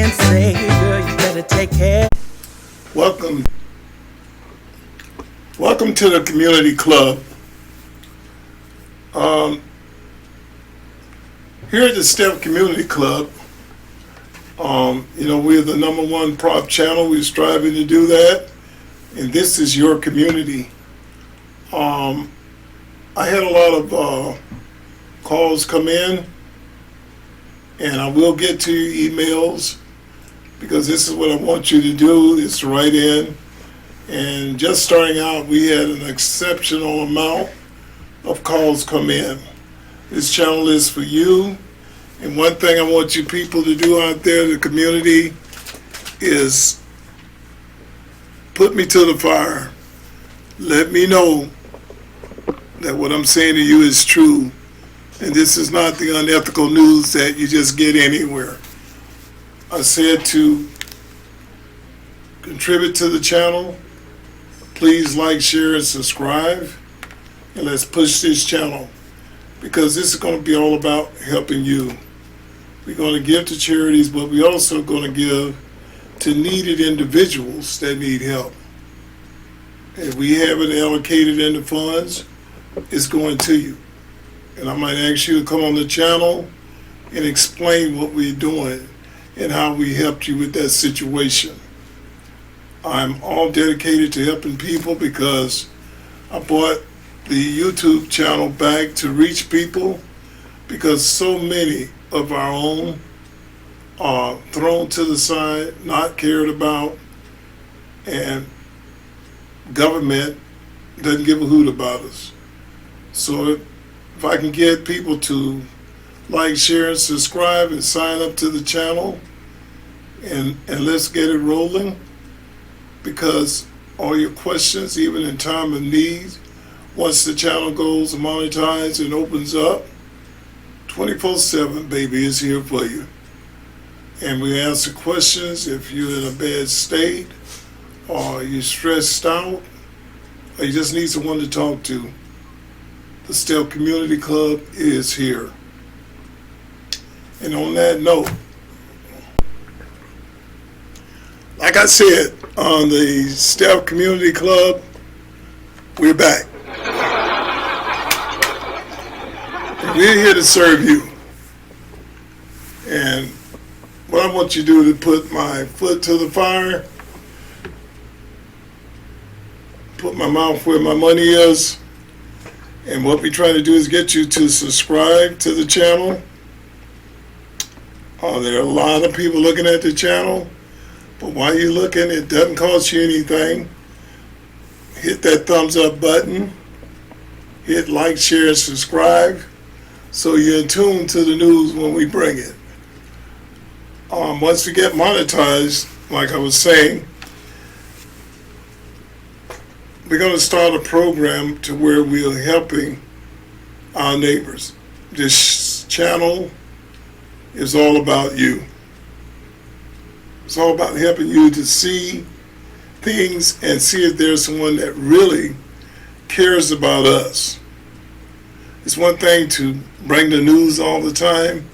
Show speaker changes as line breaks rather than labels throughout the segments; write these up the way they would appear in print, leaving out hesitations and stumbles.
and Savior, you better take care.
Welcome to the community club. Here at the STEP Community Club, we're the #1 prop channel. We're striving to do that, and this is your community. I had a lot of calls come in, and I will get to your emails, because this is what I want you to do, is to write in. And just starting out, we had an exceptional amount of calls come in. This channel is for you. And one thing I want you people to do out there in the community is put me to the fire. Let me know that what I'm saying to you is true. And this is not the unethical news that you just get anywhere. I said to contribute to the channel. Please like, share, and subscribe. And let's push this channel, because this is going to be all about helping you. We're going to give to charities, but we're also going to give to needed individuals that need help. If we haven't allocated in the funds, it's going to you. And I might ask you to come on the channel and explain what we're doing and how we helped you with that situation. I'm all dedicated to helping people, because I bought the YouTube channel back to reach people, because so many of our own are thrown to the side, not cared about, and government doesn't give a hoot about us. So if I can get people to like, share, and subscribe and sign up to the channel, and let's get it rolling, because all your questions, even in time of need, once the channel goes monetized and opens up, 24/7, baby, is here for you. And we answer questions if you're in a bad state, or you're stressed out, or you just need someone to talk to. The STEP Community Club is here. And on that note, like I said, on the STEP Community Club, we're back. We're here to serve you. And what I want you to do is put my foot to the fire, put my mouth where my money is, and what we're trying to do is get you to subscribe to the channel. There are a lot of people looking at the channel, but while you're looking, it doesn't cost you anything. Hit that thumbs up button, hit like, share, and subscribe, so you're in tune to the news when we bring it. Once we get monetized, like I was saying, we're going to start a program to where we're helping our neighbors. This channel is all about you. It's all about helping you to see things and see if there's someone that really cares about us. It's one thing to bring the news all the time,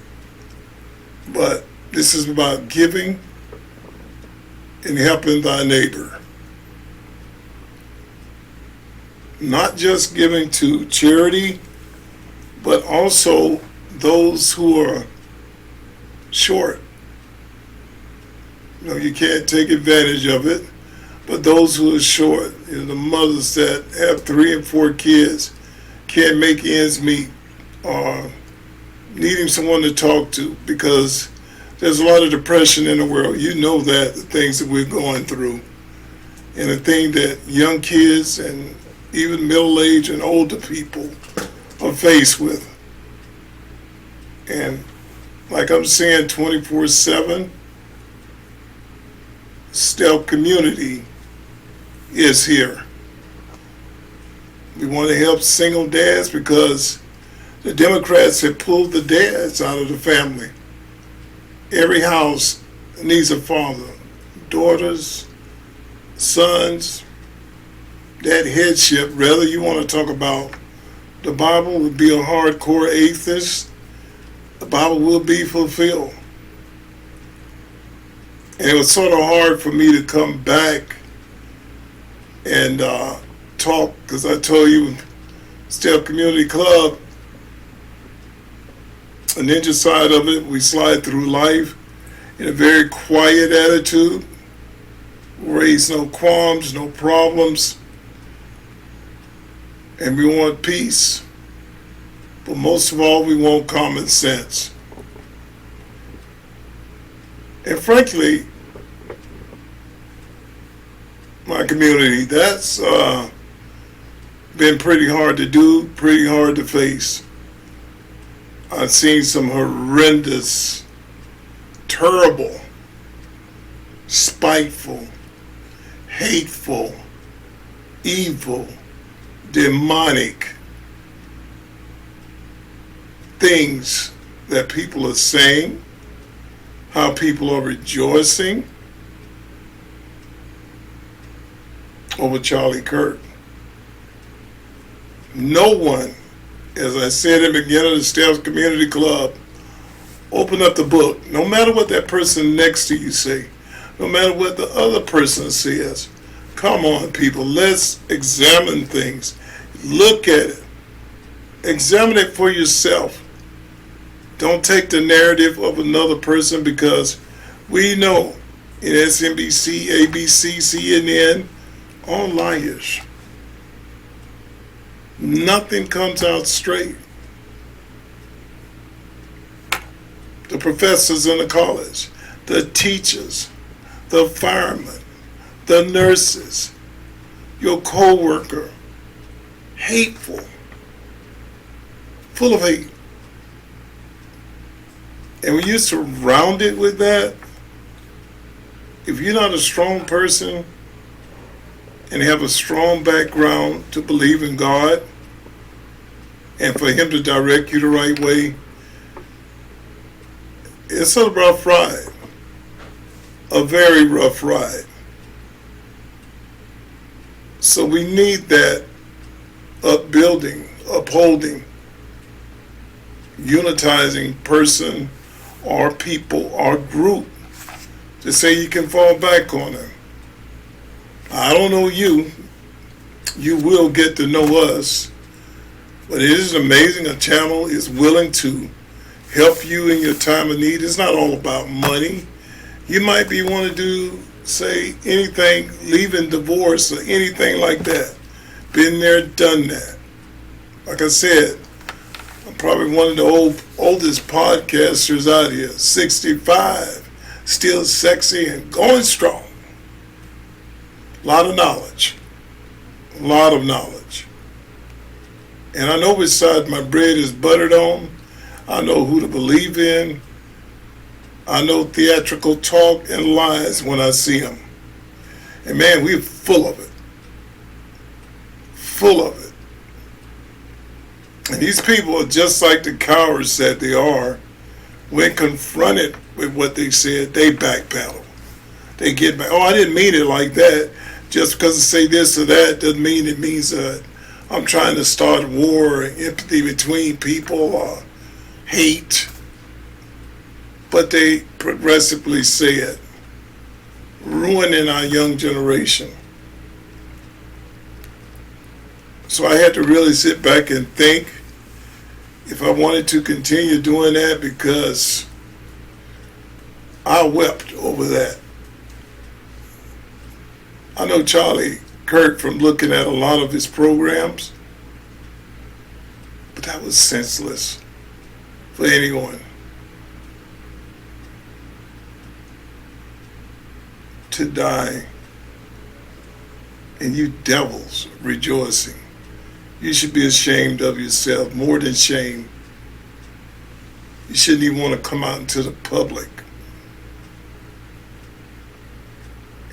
but this is about giving and helping thy neighbor. Not just giving to charity, but also those who are short. You can't take advantage of it, but those who are short, the mothers that have 3 and 4 kids, can't make ends meet, or needing someone to talk to, because there's a lot of depression in the world. You know that, the things that we're going through, and the thing that young kids and even middle-aged and older people are faced with. And like I'm saying, 24/7, STEP Community is here. We want to help single dads, because the Democrats have pulled the dads out of the family. Every house needs a father. Daughters, sons, that headship, whether you want to talk about the Bible, would be a hardcore atheist, the Bible will be fulfilled. And it was sort of hard for me to come back and talk, because I told you, Step Community Club, the ninja side of it, we slide through life in a very quiet attitude, raise no qualms, no problems, and we want peace. But most of all, we want common sense. And frankly, my community, that's been pretty hard to do, pretty hard to face. I've seen some horrendous, terrible, spiteful, hateful, evil, demonic things that people are saying, how people are rejoicing over Charlie Kirk. No one, as I said in the beginning of the Steps Community Club, open up the book. No matter what that person next to you say, no matter what the other person says, come on, people, let's examine things. Look at it. Examine it for yourself. Don't take the narrative of another person, because we know in SNBC, ABC, CNN, all liars. Nothing comes out straight. The professors in the college, the teachers, the firemen, the nurses, your co-worker, hateful, full of hate. And when you're surrounded with that, if you're not a strong person and have a strong background to believe in God and for Him to direct you the right way, it's a rough ride. A very rough ride. So we need that upbuilding, upholding, unitizing person or people or group to say you can fall back on them. I don't know you. You will get to know us. But it is amazing a channel is willing to help you in your time of need. It's not all about money. You might be want to do, say, anything, leaving divorce or anything like that. Been there, done that. Like I said, I'm probably one of the oldest podcasters out here, 65, still sexy and going strong. A lot of knowledge. A lot of knowledge. And I know which side my bread is buttered on. I know who to believe in. I know theatrical talk and lies when I see them. And man, we're full of it. Full of it. And these people are just like the cowards that they are. When confronted with what they said, they backpedal. They get back. Oh, I didn't mean it like that. Just because I say this or that doesn't mean it means that I'm trying to start war and empathy between people or hate. But they progressively say it, ruining our young generation. So I had to really sit back and think if I wanted to continue doing that, because I wept over that. I know Charlie Kirk from looking at a lot of his programs, but that was senseless for anyone to die and you devils rejoicing. You should be ashamed of yourself, more than shame. You shouldn't even want to come out into the public.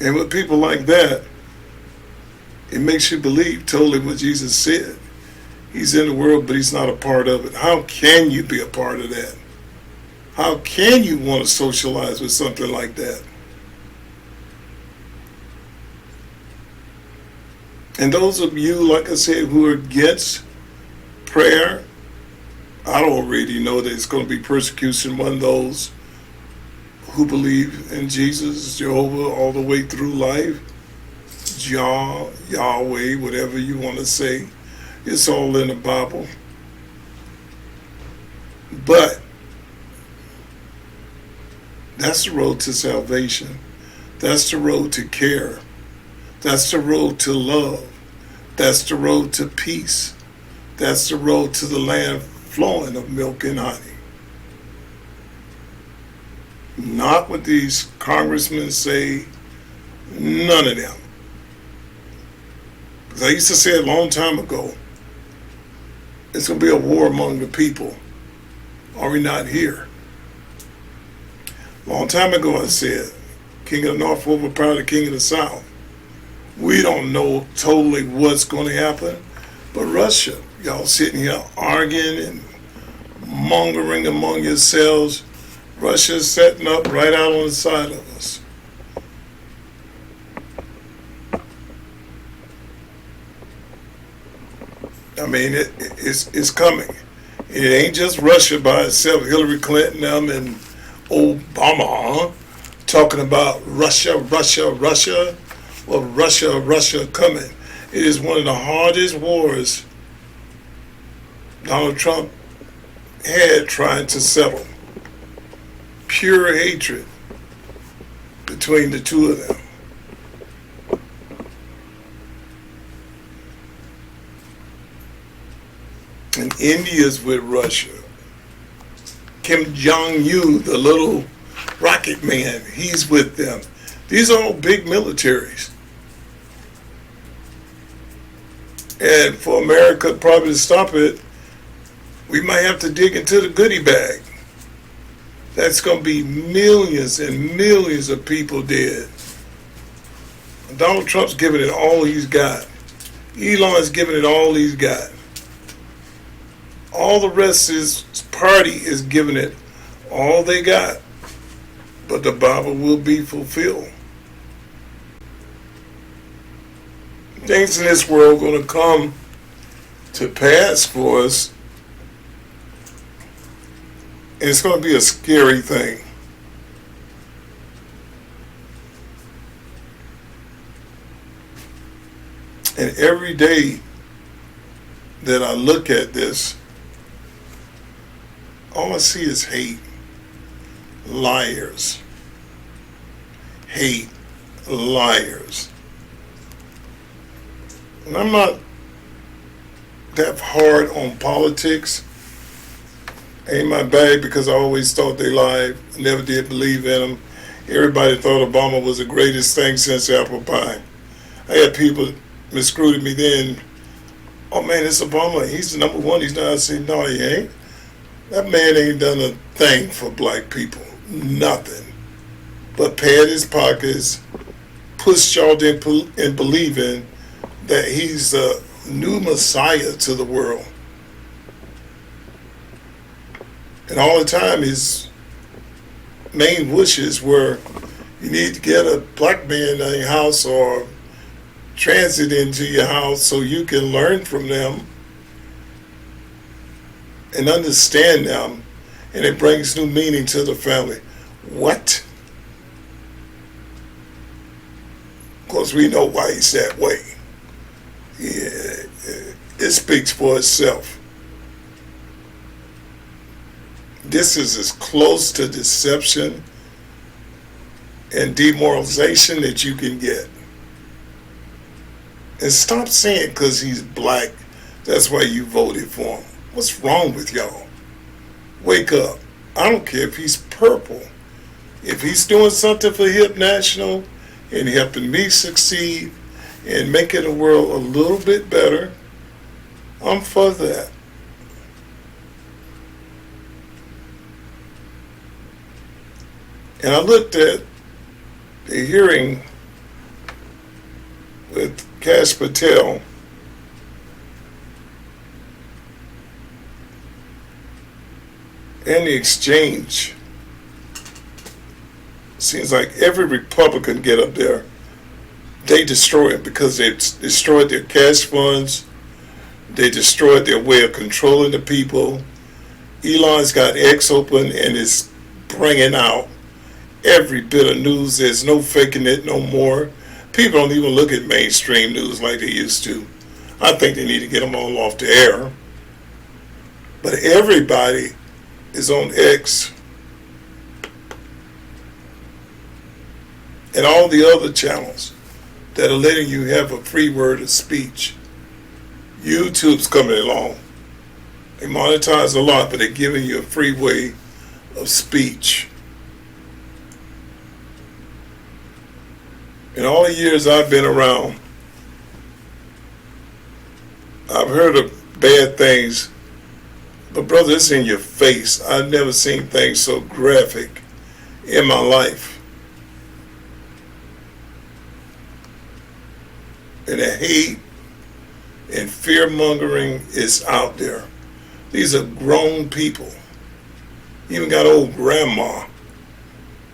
And with people like that, it makes you believe totally what Jesus said. He's in the world, but he's not a part of it. How can you be a part of that? How can you want to socialize with something like that? And those of you, like I said, who are against prayer, I already know that it's going to be persecution among those who believe in Jesus, Jehovah, all the way through life. Yahweh, whatever you want to say. It's all in the Bible. But that's the road to salvation. That's the road to care. That's the road to love. That's the road to peace. That's the road to the land flowing of milk and honey. Not what these congressmen say, none of them. Because I used to say a long time ago, it's going to be a war among the people. Are we not here? Long time ago I said, King of the North overpower the King of the South. We don't know totally what's going to happen, but Russia, y'all sitting here arguing and mongering among yourselves. Russia's setting up right out on the side of us. I mean, it's coming. It ain't just Russia by itself. Hillary Clinton and Obama talking about Russia. Well, Russia coming. It is one of the hardest wars Donald Trump had trying to settle. Pure hatred between the two of them. And India's with Russia. Kim Jong-un, the little rocket man, he's with them. These are all big militaries. And for America probably to stop it, we might have to dig into the goodie bag. That's going to be millions and millions of people dead. Donald Trump's giving it all he's got. Elon's giving it all he's got. All the rest of his party is giving it all they got. But the Bible will be fulfilled. Things in this world are going to come to pass for us. And it's going to be a scary thing. And every day that I look at this, all I see is hate, liars. Hate, liars. And I'm not that hard on politics. Ain't my bag because I always thought they lied. Never did believe in them. Everybody thought Obama was the greatest thing since apple pie. I had people misquoted me then. Oh man, it's Obama. He's the number one. He's not. I said, no, he ain't. That man ain't done a thing for black people. Nothing. But pad his pockets, pushed y'all in believing that he's the new Messiah to the world. And all the time his main wishes were, you need to get a black man in your house or transit into your house so you can learn from them and understand them, and it brings new meaning to the family. What? Of course, we know why he's that way. Yeah, it speaks for itself. This is as close to deception and demoralization that you can get. And stop saying because he's black, that's why you voted for him. What's wrong with y'all? Wake up. I don't care if he's purple. If he's doing something for Hip National and helping me succeed and making the world a little bit better, I'm for that. And I looked at the hearing with Patel. And the exchange. Seems like every Republican get up there, they destroy it because they destroyed their cash funds. They destroyed their way of controlling the people. Elon's got X open and is bringing out every bit of news. There's no faking it no more. People don't even look at mainstream news like they used to. I think they need to get them all off the air. But everybody is on X and all the other channels that are letting you have a free word of speech. YouTube's coming along. They monetize a lot, but they're giving you a free way of speech. In all the years I've been around, I've heard of bad things, but brother, it's in your face. I've never seen things so graphic in my life. And the hate and fear mongering is out there. These are grown people. You even got old grandma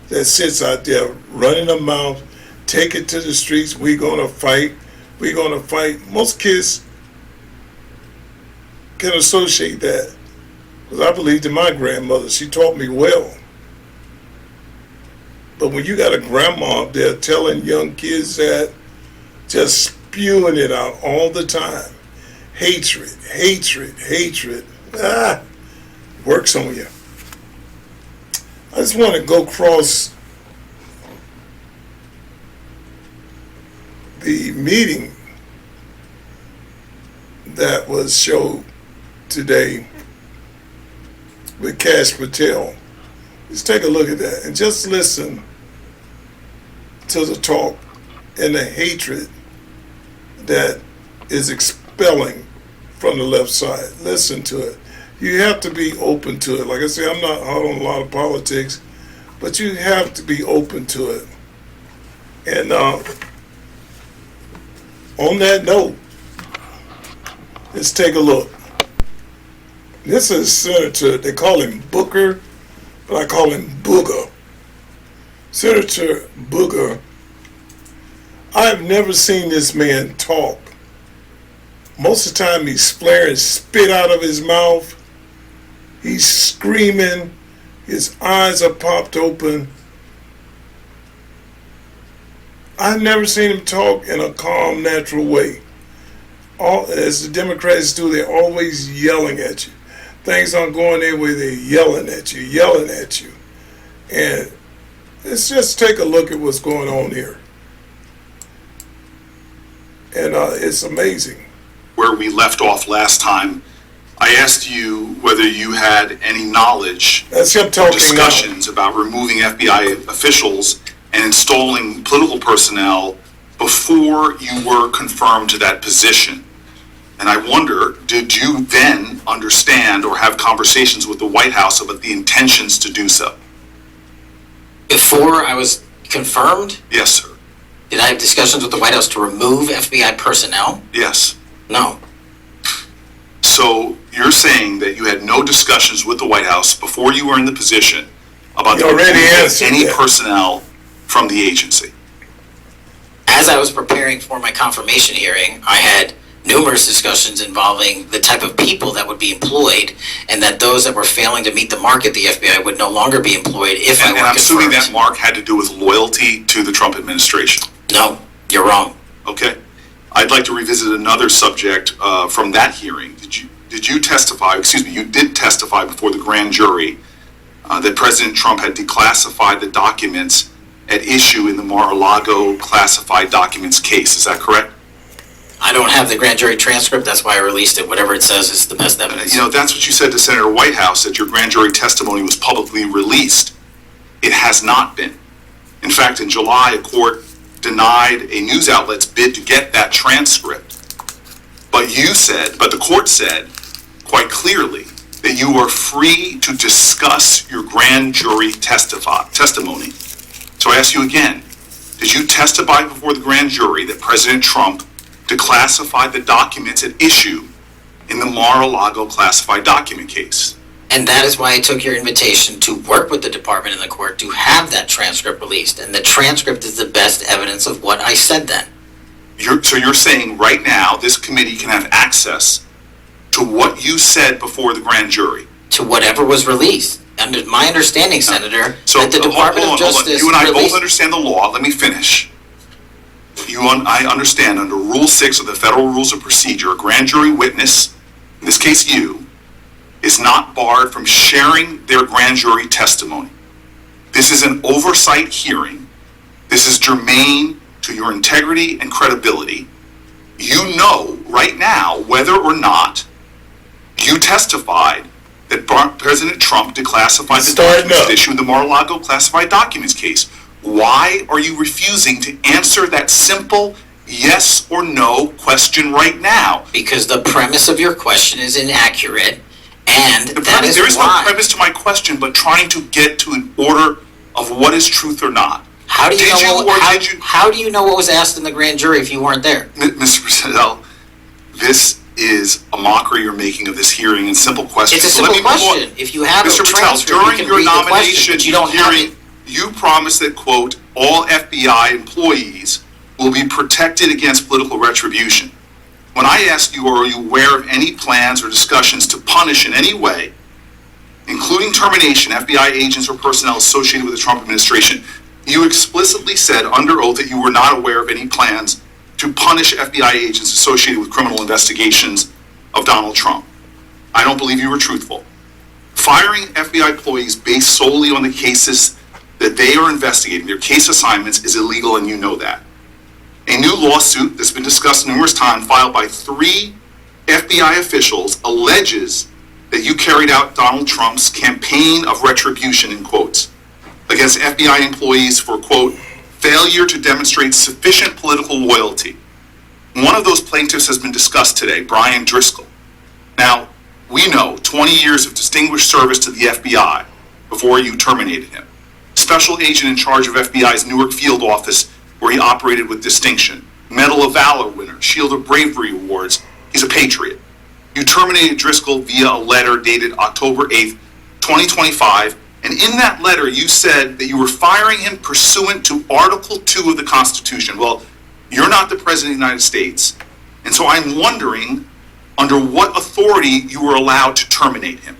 that sits out there running her mouth, take it to the streets, we're gonna fight, we're gonna fight. Most kids can associate that, because I believed in my grandmother. She taught me well. But when you got a grandma up there telling young kids that, just spewing it out all the time, hatred, hatred, hatred, works on you. I just want to go across the meeting that was showed today with Patel. Let's take a look at that and just listen to the talk and the hatred that is expelling from the left side. Listen to it. You have to be open to it. Like I say, I'm not hot on a lot of politics, but you have to be open to it. And on that note, let's take a look. This is Senator, they call him Booker, but I call him Booger. Senator Booger, I've never seen this man talk. Most of the time he's flaring spit out of his mouth. He's screaming. His eyes are popped open. I've never seen him talk in a calm, natural way. As the Democrats do, they're always yelling at you. Things aren't going their way, they're yelling at you, yelling at you. And let's just take a look at what's going on here. And it's amazing.
Where we left off last time, I asked you whether you had any knowledge
That's him talking
discussions about removing FBI officials and installing political personnel before you were confirmed to that position. And I wonder, did you then understand or have conversations with the White House about the intentions to do so?
Before I was confirmed,
Yes, sir.
did I have discussions with the White House to remove FBI personnel?
Yes.
No.
So you're saying that you had no discussions with the White House before you were in the position about
You already
removing
answered
any
that.
personnel from the agency?
As I was preparing for my confirmation hearing, I had numerous discussions involving the type of people that would be employed, and that those that were failing to meet the mark at the FBI would no longer be employed if I
And
were
I'm assuming
confirmed.
that mark had to do with loyalty to the Trump administration.
No, you're wrong.
Okay. I'd like to revisit another subject from that hearing. Did you testify, you did testify before the grand jury that President Trump had declassified the documents at issue in the Mar-a-Lago classified documents case. Is that correct?
I don't have the grand jury transcript, that's why I released it. Whatever it says is the best evidence.
That's what you said to Senator Whitehouse, that your grand jury testimony was publicly released. It has not been. In fact, in July, a court denied a news outlet's bid to get that transcript. But the court said quite clearly that you are free to discuss your grand jury testimony. So I ask you again, did you testify before the grand jury that President Trump declassified the documents at issue in the Mar-a-Lago classified document case?
And that is why I took your invitation to work with the department and the court to have that transcript released. And the transcript is the best evidence of what I said then.
So you're saying right now this committee can have access to what you said before the grand jury?
To whatever was released. Under my understanding, Senator,
So,
that the Department of Justice
You and I both
released...
understand the law. Let me finish. I understand under Rule 6 of the Federal Rules of Procedure, a grand jury witness, in this case you, is not barred from sharing their grand jury testimony. This is an oversight hearing. This is germane to your integrity and credibility. You know right now whether or not you testified that President Trump declassified the documents to issue the Mar-a-Lago classified documents case. Why are you refusing to answer that simple yes or no question right now?
Because the premise of your question is inaccurate, and that is
There is
why.
no premise to my question, but trying to get to an order of what is truth or not.
How do you
Did
know
you
what,
or
how,
did you-
how do you know what was asked in the grand jury if you weren't there?
Mr. Patel, this is a mockery you're making of this hearing and simple questions.
It's a
So let
simple
me move on.
question. If you have a
Mr. Patel,
transcript,
during
you can
your
read the question,
nomination
but you don't have
hearing,
it.
you promised that, quote, all FBI employees will be protected against political retribution. When I asked you, are you aware of any plans or discussions to punish in any way, including termination, FBI agents or personnel associated with the Trump administration, you explicitly said under oath that you were not aware of any plans to punish FBI agents associated with criminal investigations of Donald Trump. I don't believe you were truthful. Firing FBI employees based solely on the cases that they are investigating, their case assignments, is illegal, and you know that. A new lawsuit that's been discussed numerous times, filed by 3 FBI officials, alleges that you carried out Donald Trump's campaign of retribution, in quotes, against FBI employees for, quote, failure to demonstrate sufficient political loyalty. One of those plaintiffs has been discussed today, Brian Driscoll. Now, we know 20 years of distinguished service to the FBI before you terminated him. Special agent in charge of FBI's Newark field office, where he operated with distinction. Medal of Valor winner, Shield of Bravery awards. He's a patriot. You terminated Driscoll via a letter dated October 8th, 2025, and in that letter you said that you were firing him pursuant to Article 2 of the Constitution. Well, you're not the President of the United States, and so I'm wondering under what authority you were allowed to terminate him.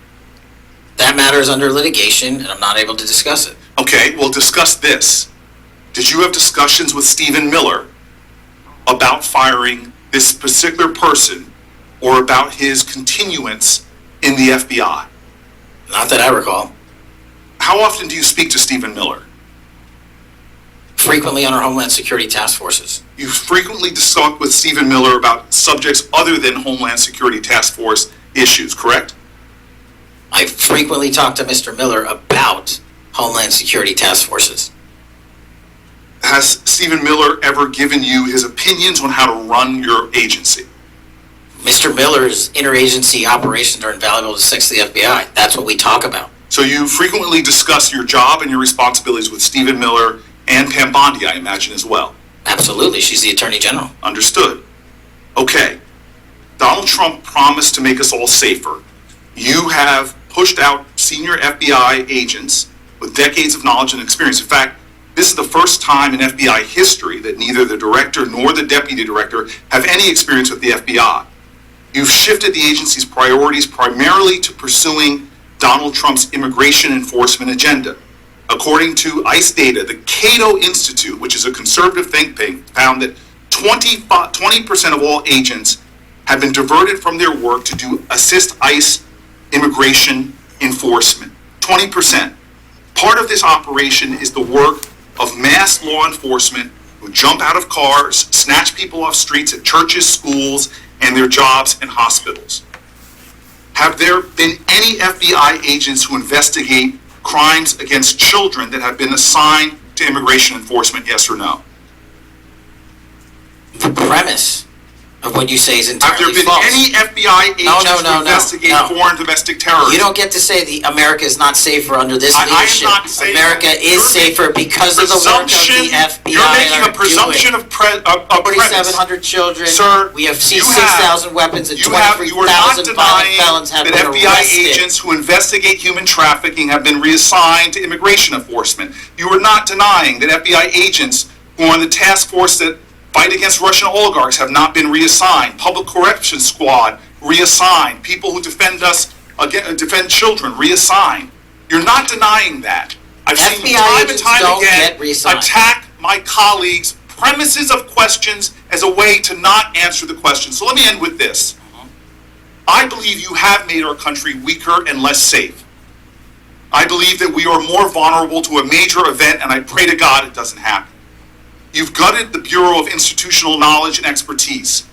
That matter is under litigation, and I'm not able to discuss it.
Okay, well, discuss this. Did you have discussions with Stephen Miller about firing this particular person or about his continuance in the FBI?
Not that I recall.
How often do you speak to Stephen Miller?
Frequently on our Homeland Security task forces.
You frequently discuss with Stephen Miller about subjects other than Homeland Security Task Force issues, correct?
I frequently talk to Mr. Miller about Homeland Security task forces.
Has Stephen Miller ever given you his opinions on how to run your agency?
Mr. Miller's interagency operations are invaluable to the success of the FBI. That's what we talk about.
So you frequently discuss your job and your responsibilities with Stephen Miller and Pam Bondi, I imagine, as well.
Absolutely. She's the Attorney General.
Understood. Okay. Donald Trump promised to make us all safer. You have pushed out senior FBI agents with decades of knowledge and experience. In fact, this is the first time in FBI history that neither the director nor the deputy director have any experience with the FBI. You've shifted the agency's priorities primarily to pursuing Donald Trump's immigration enforcement agenda. According to ICE data, the Cato Institute, which is a conservative think tank, found that 20% of all agents have been diverted from their work to assist ICE immigration enforcement. 20%. Part of this operation is the work of mass law enforcement who jump out of cars, snatch people off streets at churches, schools, and their jobs and hospitals. Have there been any FBI agents who investigate crimes against children that have been assigned to immigration enforcement, yes or no?
The premise of what you say is
Have there
entirely
been
false.
any FBI agents who investigate foreign domestic terrorism?
You don't get to say America is not safer under this
I am
leadership.
not saying
America is safer because of the work of the FBI.
You're making a presumption of premise.
4,700 children.
Sir,
We have seen
you have-
6,000 weapons and
You are not
23,000 violent
denying
felons have
that
been
FBI
arrested.
agents who investigate human trafficking have been reassigned to immigration enforcement. You are not denying that FBI agents who are on the task force that fight against Russian oligarchs have not been reassigned. Public Corruption Squad reassigned. People who defend us, defend children reassigned. You're not denying that. I've seen you
FBI
time and
agents
time
don't
again
get reassigned.
attack my colleagues' premises of questions as a way to not answer the question. So let me end with this. I believe you have made our country weaker and less safe. I believe that we are more vulnerable to a major event, and I pray to God it doesn't happen. You've gutted the Bureau of Institutional Knowledge and Expertise.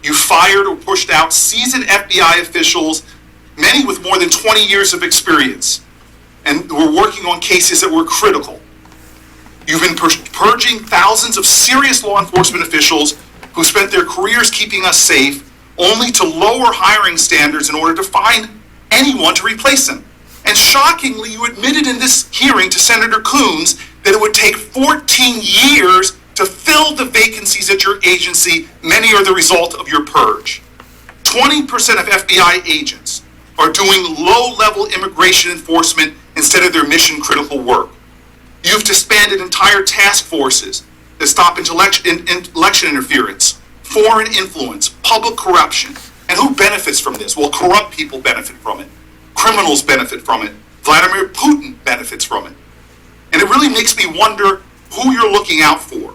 You fired or pushed out seasoned FBI officials, many with more than 20 years of experience, and were working on cases that were critical. You've been purging thousands of serious law enforcement officials who spent their careers keeping us safe, only to lower hiring standards in order to find anyone to replace them. And shockingly, you admitted in this hearing to Senator Coons that it would take 14 years to fill the vacancies at your agency. Many are the result of your purge. 20% of FBI agents are doing low-level immigration enforcement instead of their mission-critical work. You've disbanded entire task forces that stop election interference, foreign influence, public corruption. And who benefits from this? Well, corrupt people benefit from it. Criminals benefit from it. Vladimir Putin benefits from it. And it really makes me wonder who you're looking out for.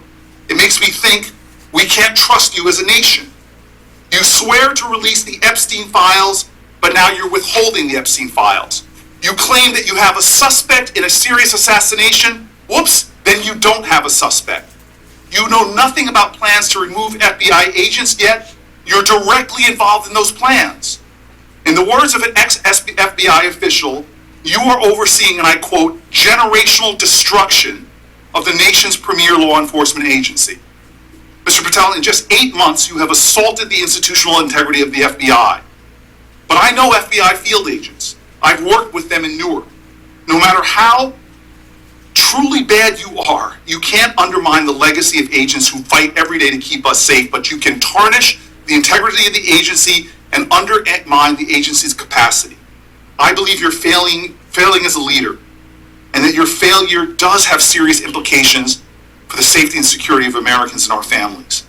It makes me think we can't trust you as a nation. You swear to release the Epstein files, but now you're withholding the Epstein files. You claim that you have a suspect in a serious assassination. Whoops, then you don't have a suspect. You know nothing about plans to remove FBI agents, yet you're directly involved in those plans. In the words of an ex-FBI official, you are overseeing, and I quote, generational destruction of the nation's premier law enforcement agency. Mr. Patel, in just 8 months, you have assaulted the institutional integrity of the FBI. But I know FBI field agents. I've worked with them in Newark. No matter how truly bad you are, you can't undermine the legacy of agents who fight every day to keep us safe, but you can tarnish the integrity of the agency and undermine the agency's capacity. I believe you're failing as a leader, and that your failure does have serious implications for the safety and security of Americans and our families.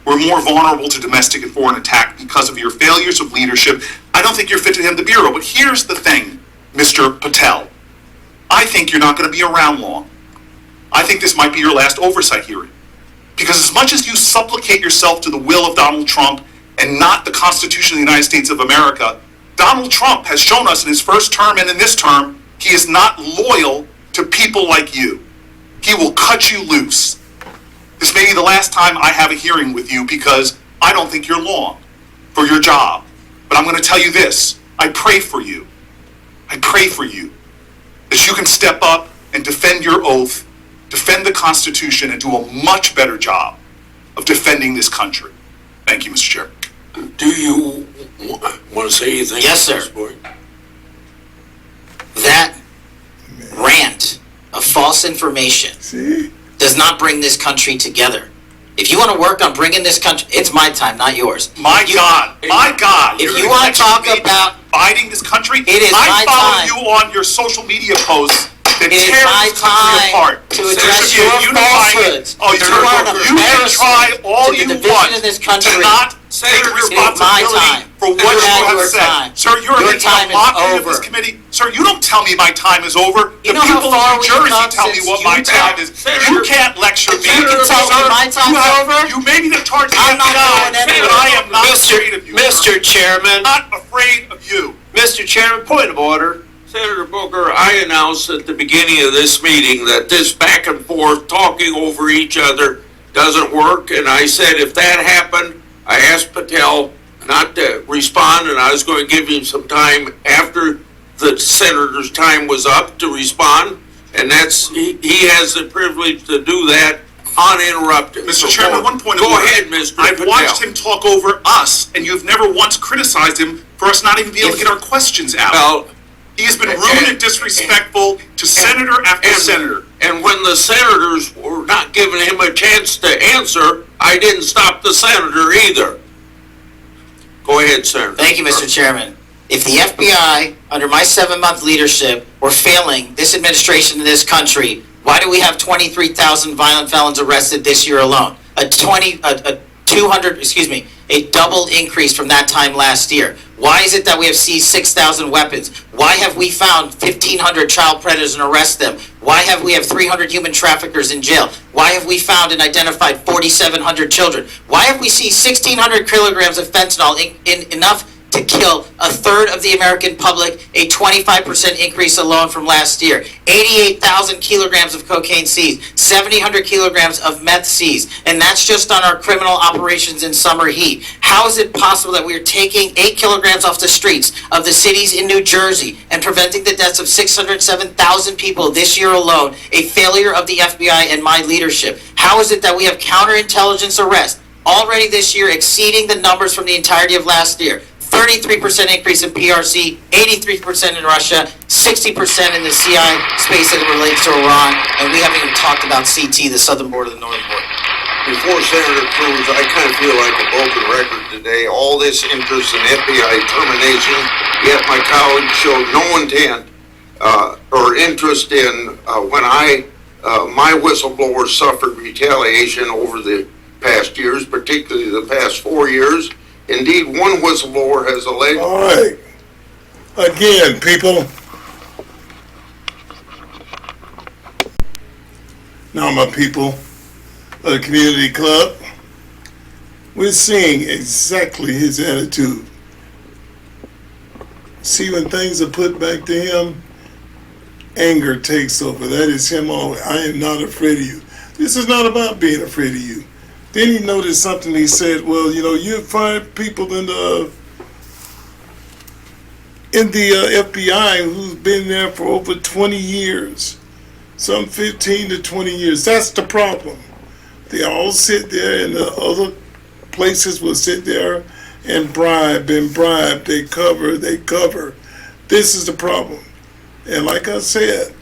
We're more vulnerable to domestic and foreign attack because of your failures of leadership. I don't think you're fit to head the Bureau, but here's the thing, Mr. Patel. I think you're not going to be around long. I think this might be your last oversight hearing. Because as much as you supplicate yourself to the will of Donald Trump and not the Constitution of the United States of America, Donald Trump has shown us in his first term and in this term, he is not loyal to people like you. He will cut you loose. This may be the last time I have a hearing with you because I don't think you're long for your job. But I'm going to tell you this. I pray for you. I pray for you that you can step up and defend your oath, defend the Constitution, and do a much better job of defending this country. Thank you, Mr. Chair.
Do you want to say anything?
Yes, sir. That rant of false information does not bring this country together. If you want to work on bringing this country, it's my time, not yours.
My God.
If you want to talk about
dividing this country,
it is
I
my
follow
time.
you on your social media posts that
It is
tear
my
this country apart.
time to address
Senator,
your falsehoods.
Oh,
You are an
you can try
embarrassment
all
to the
you
division
want
of this country.
to not take
Senator,
responsibility
time.
for what
You
you
had
have
your
said.
time.
Sir, you're
Your
making
time
a
is
mockery of this
over.
committee. Sir, you don't tell me my time is over.
You
The
know how
people
far
in New
we've
Jersey
come
tell me
since
what
you
my
tell-
time is.
Senator,
You can't lecture me.
You can
tell me
Sir,
my time's
you have-
over?
You may be the target
I'm
of
not
the
going
FBI,
anywhere.
but I am not afraid of you. sir.
Mr. Chairman,
I'm not afraid of you.
Mr. Chairman, point of order. Senator Booker, I announced at the beginning of this meeting that this back and forth, talking over each other, doesn't work, and I said if that happened, I asked Patel not to respond, and I was going to give him some time after the senator's time was up to respond, and he has the privilege to do that uninterrupted.
Mr. Chairman, one point of
Go
order.
ahead, Mr.
I've
Patel.
watched him talk over us, and you've never once criticized him for us not even being able to get our questions out.
Well,
He has been rude and disrespectful to senator after senator.
And when the senators were not giving him a chance to answer, I didn't stop the senator either. Go ahead, Senator.
Thank you, Mr. Chairman. If the FBI, under my 7-month leadership, were failing this administration in this country, why do we have 23,000 violent felons arrested this year alone? If a double increase from that time last year. Why is it that we have seized 6,000 weapons? Why have we found 1,500 child predators and arrested them? Why have we 300 human traffickers in jail? Why have we found and identified 4,700 children? Why have we seized 1,600 kilograms of fentanyl, enough to kill a third of the American public, a 25% increase alone from last year, 88,000 kilograms of cocaine seized, 7,000 kilograms of meth seized, and that's just on our criminal operations in summer heat. How is it possible that we are taking 8 kilograms off the streets of the cities in New Jersey and preventing the deaths of 607,000 people this year alone, a failure of the FBI and my leadership? How is it that we have counterintelligence arrests already this year exceeding the numbers from the entirety of last year? 33% increase in PRC, 83% in Russia, 60% in the CI space as it relates to Iran, and we haven't even talked about CT, the southern border, the northern border.
Before Senator Cruz, I kind of feel like a broken record today. All this interest in FBI termination, yet my colleagues showed no intent or interest in when my whistleblowers suffered retaliation over the past years, particularly the past 4 years. Indeed, one whistleblower has alleged...
All right. Again, people. Now, my people of the community club, we're seeing exactly his attitude. See, when things are put back to him, anger takes over. That is him always. I am not afraid of you. This is not about being afraid of you. Then he noticed something. He said, well, you know, you find people in the FBI who's been there for over 20 years, some 15 to 20 years. That's the problem. They all sit there, and the other places will sit there and bribe. They cover. This is the problem. And like I said,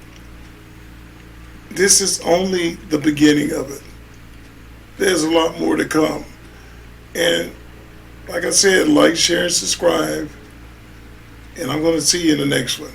this is only the beginning of it. There's a lot more to come. And like I said, like, share, and subscribe. And I'm going to see you in the next one.